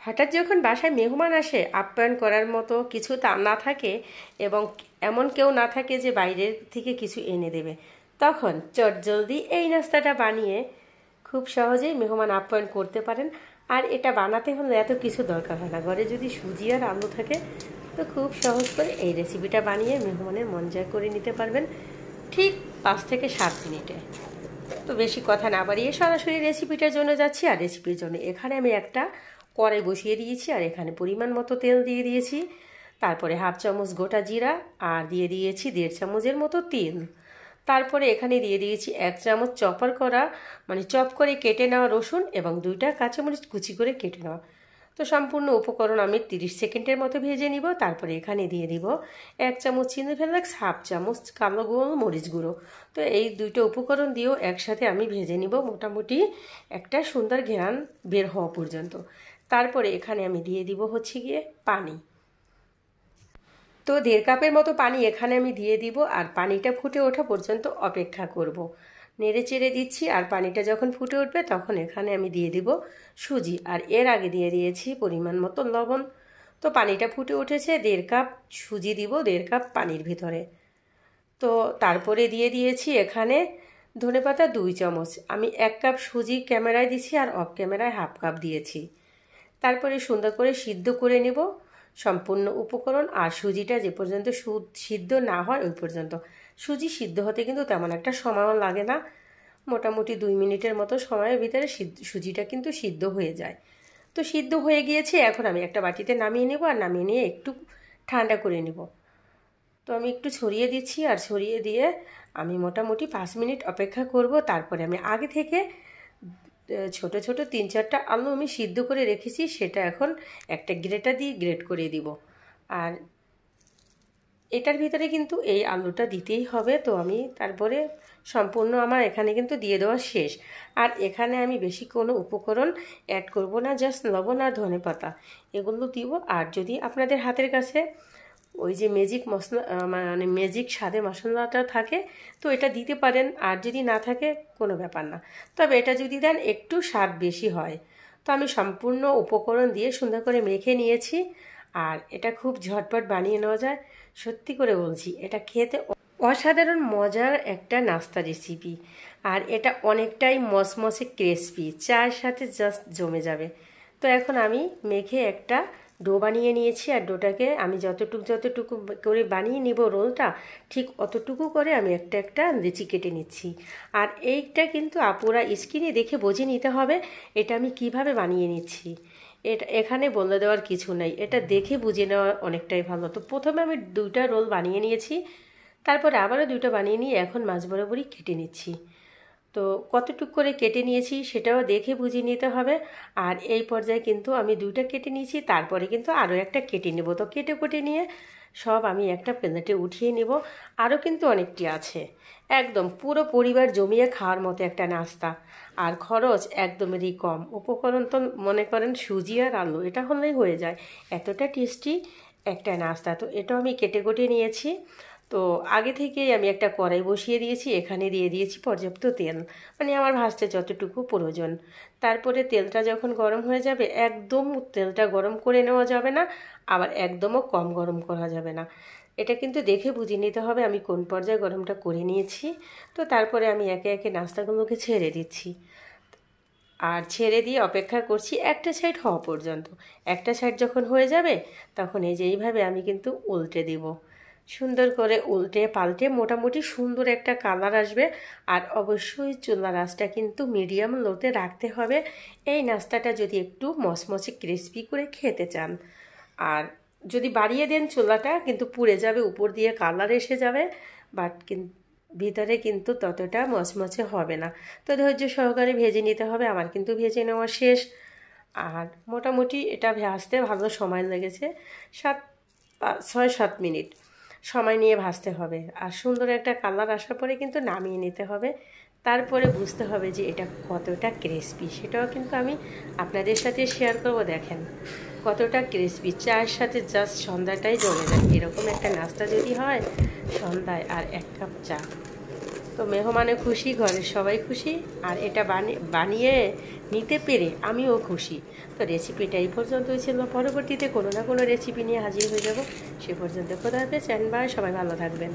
হঠাৎ যখন বাসায় মেহমান আসে, আপ্যায়ন করার মতো কিছু তা না থাকে এবং এমন কেউ না থাকে যে বাইরের থেকে কিছু এনে দেবে, তখন চটজলদি এই নাস্তাটা বানিয়ে খুব সহজেই মেহমান আপ্যায়ন করতে পারেন। আর এটা বানাতে হলে এত কিছু দরকার হয় না। ঘরে যদি সুজি আর আলু থাকে তো খুব সহজ করে এই রেসিপিটা বানিয়ে মেহমানের মন জয় করে নিতে পারবেন ঠিক 5 থেকে 7 মিনিটে। তো বেশি কথা না বাড়িয়ে সরাসরি রেসিপিটার জন্য যাচ্ছি। আর রেসিপির জন্য এখানে আমি একটা কড়াই বসিয়ে দিয়েছি আর এখানে পরিমাণ মতো তেল দিয়ে দিয়েছি। তারপরে হাফ চামচ গোটা জিরা আর দিয়ে দিয়েছি 1.5 চামচের মতো তেল। তারপরে এখানে দিয়ে দিয়েছি 1 চামচ চপ করে কেটে নেওয়া রসুন এবং 2টা কাঁচামরিচ কুচি করে কেটে নেওয়া। তো সম্পূর্ণ উপকরণ আমি 30 সেকেন্ডের মতো ভেজে নিব। তারপরে এখানে দিয়ে দিব 1 চামচ চিনি ফ্লেক্স, হাফ চামচ কালো মরিচ গুঁড়ো। তো এই 2টো উপকরণ দিয়েও একসাথে আমি ভেজে নিব মোটামুটি একটা সুন্দর ঘ্রাণ বের হওয়া পর্যন্ত। তারপরে এখানে আমি দিয়ে দিব গিয়ে পানি। তো 1.5 কাপের মতো পানি এখানে আমি দিয়ে দিব আর পানিটা ফুটে ওঠা পর্যন্ত অপেক্ষা করব। নেড়ে চেড়ে দিচ্ছি আর পানিটা যখন ফুটে উঠবে তখন এখানে আমি দিয়ে দিব সুজি আর এর আগে দিয়ে দিয়েছি পরিমাণ মতো লবণ। তো পানিটা ফুটে উঠেছে, 1.5 কাপ সুজি দিব 1.5 কাপ পানির ভিতরে। তো তারপরে দিয়ে দিয়েছি এখানে ধনেপাতা 2 চামচ। আমি 1 কাপ সুজি ক্যামেরায় দিছি আর অফ ক্যামেরায় হাফ কাপ দিয়েছি। তারপরে সুন্দর করে সিদ্ধ করে নেব সম্পূর্ণ উপকরণ। আর সুজিটা যে পর্যন্ত সিদ্ধ না হয় ওই পর্যন্ত। সুজি সিদ্ধ হতে কিন্তু তেমন একটা সময়ও লাগে না, মোটামুটি 2 মিনিটের মতো সময়ের ভিতরে সুজিটা কিন্তু সিদ্ধ হয়ে যায়। তো সিদ্ধ হয়ে গিয়েছে, এখন আমি একটা বাটিতে নামিয়ে নেব আর নামিয়ে নিয়ে একটু ঠান্ডা করে নেব। তো আমি একটু ছড়িয়ে দিচ্ছি আর ছড়িয়ে দিয়ে আমি মোটামুটি 5 মিনিট অপেক্ষা করব। তারপরে আমি আগে থেকে ছোট ছোট 3-4টা আলু আমি সিদ্ধ করে রেখেছি, সেটা এখন একটা গ্রেটার দিয়ে গ্রেট করে দিব। আর এটার ভিতরে কিন্তু এই আলুটা দিতেই হবে। তো আমি তারপরে সম্পূর্ণ আমার এখানে কিন্তু দিয়ে দেওয়া শেষ। আর এখানে আমি বেশি কোনো উপকরণ অ্যাড করব না, জাস্ট লবণ আর ধনেপাতা এগুলো দিব। আর যদি আপনাদের হাতের কাছে ওই যে ম্যাজিক মশলা ম্যাজিক স্বাদে মশলাটা থাকে তো এটা দিতে পারেন, আর যদি না থাকে কোনো ব্যাপার না। তবে এটা যদি দেন একটু স্বাদ বেশি হয়। তো আমি সম্পূর্ণ উপকরণ দিয়ে সুন্দর করে মেখে নিয়েছি আর এটা খুব ঝটপট বানিয়ে নেওয়া যায়। সত্যি করে বলছি, এটা খেতে অসাধারণ মজার একটা নাস্তা রেসিপি। আর এটা অনেকটাই মসমসে ক্রিসপি, চায়ের সাথে জাস্ট জমে যাবে। তো এখন আমি মেখে একটা ডো বানিয়ে নিয়েছি আর ডোটাকে আমি যতটুকু করে বানিয়ে নিব রোলটা, ঠিক অতটুকু করে আমি একটা লিচি কেটে নিচ্ছি। আর এইটা কিন্তু আপুরা স্ক্রিনে দেখে বুঝে নিতে হবে এটা আমি কিভাবে বানিয়ে নিচ্ছি। এটা এখানে বলে দেওয়ার কিছু নাই, এটা দেখে বুঝে নেওয়া অনেকটাই ভালো। তো প্রথমে আমি 2টা রোল বানিয়ে নিয়েছি, তারপরে আবারও 2টা বানিয়ে নিয়ে এখন মাঝ বরাবরই কেটে নিচ্ছি। তো কতটুকু করে কেটে নিয়েছি সেটাও দেখে বুঝে নিতে হবে। আর এই পর্যায়ে কিন্তু আমি 2টা কেটে নিয়েছি, তারপরে কিন্তু আরও একটা কেটে নেব। তো কেটে নিয়ে সব আমি একটা প্লেটে উঠিয়ে নেব। আরও কিন্তু অনেকটি আছে, একদম পুরো পরিবার জমিয়ে খাওয়ার মতো একটা নাস্তা। আর খরচ একদমেরই কম। উপকরণ তো মনে করেন সুজি আর আলু, এটা হলেই হয়ে যায়। এতটা টেস্টি একটা নাস্তা। তো এটাও আমি কেটে নিয়েছি। তো আগে থেকেই আমি একটা কড়াই বসিয়ে দিয়েছি, এখানে দিয়ে দিয়েছি পর্যাপ্ত তেল, আমার ভাজতে যতটুকু প্রয়োজন। তারপরে তেলটা যখন গরম হয়ে যাবে, একদম তেলটা গরম করে নেওয়া যাবে না, আবার একদমও কম গরম করা যাবে না। এটা কিন্তু দেখে বুঝে নিতে হবে আমি কোন পর্যায়ে গরমটা করে নিয়েছি। তো তারপরে আমি একে একে নাস্তাগুলোকে ছেড়ে দিচ্ছি আর ছেড়ে দিয়ে অপেক্ষা করছি একটা সাইড হওয়া পর্যন্ত। একটা সাইড যখন হয়ে যাবে তখন এই যে এইভাবে আমি কিন্তু উল্টে দেব। সুন্দর করে উল্টে পাল্টে মোটামুটি সুন্দর একটা কালার আসবে। আর অবশ্যই চুলার আঁচটা কিন্তু মিডিয়াম লোতে রাখতে হবে এই নাস্তাটা যদি একটু মচমচে ক্রিসপি করে খেতে চান। আর যদি বাড়িয়ে দেন চুলাটা কিন্তু পুড়ে যাবে, উপর দিয়ে কালার এসে যাবে, বাট ভিতরে কিন্তু ততটা মচমচে হবে না। তো ধৈর্য সহকারে ভেজে নিতে হবে। আমার কিন্তু ভেজে নেওয়া শেষ। আর মোটামুটি এটা ভাজতে ভালো সময় লেগেছে, 6-7 মিনিট সময় নিয়ে ভাজতে হবে। আর সুন্দর একটা কালার আসার পরে কিন্তু নামিয়ে নিতে হবে। তারপরে বুঝতে হবে যে এটা কতটা ক্রিসপি, সেটাও কিন্তু আমি আপনাদের সাথে শেয়ার করব। দেখেন কতটা ক্রিসপি, চায়ের সাথে জাস্ট সন্ধ্যাটাই জমে যায়। এরকম একটা নাস্তা যদি হয় সন্ধ্যায় আর 1 কাপ চা, তো মেহমানে খুশি, ঘরের সবাই খুশি, আর এটা বানিয়ে নিতে পেরে আমিও খুশি। তো রেসিপিটা এই পর্যন্তই ছিল। পরবর্তীতে কোনো না কোনো রেসিপি নিয়ে হাজির হয়ে যাব। সে পর্যন্ত খোদা হাফেজ, বাই। সবাই ভালো থাকবেন।